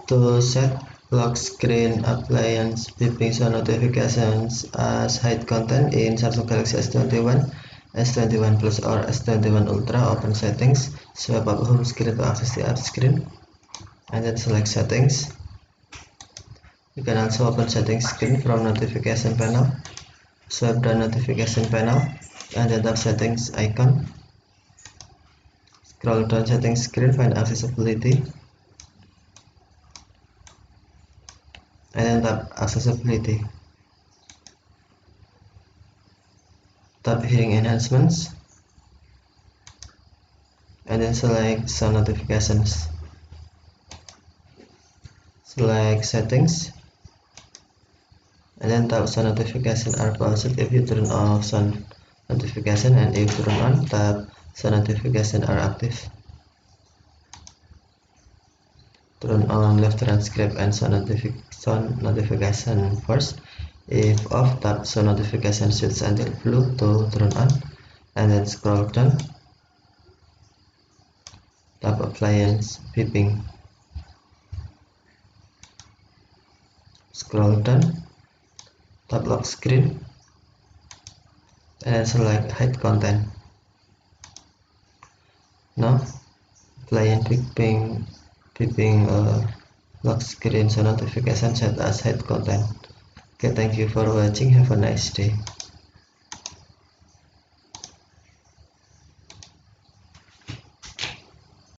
To set lock screen appliance beeping show notifications as hide content in Samsung Galaxy S21, S21 Plus or S21 Ultra, open settings, swipe up home screen to access the app screen, and then select settings. You can also open settings screen from notification panel, swipe down notification panel, and then tap settings icon. Scroll down settings screen, find accessibility, and then tap accessibility. Tap hearing enhancements, and then select sound notifications. Select settings, and then tap sound notification are paused if you turn off sound notification, and if turn on, tap sound notification are active. Turn on left transcript and sound notification first. If off, tap sound notification switch until blue to turn on, and then scroll down, tap appliance beeping, scroll down, tap lock screen, and select hide content. Now appliance beeping lock screen so notification set as hide content. Okay, thank you for watching. Have a nice day.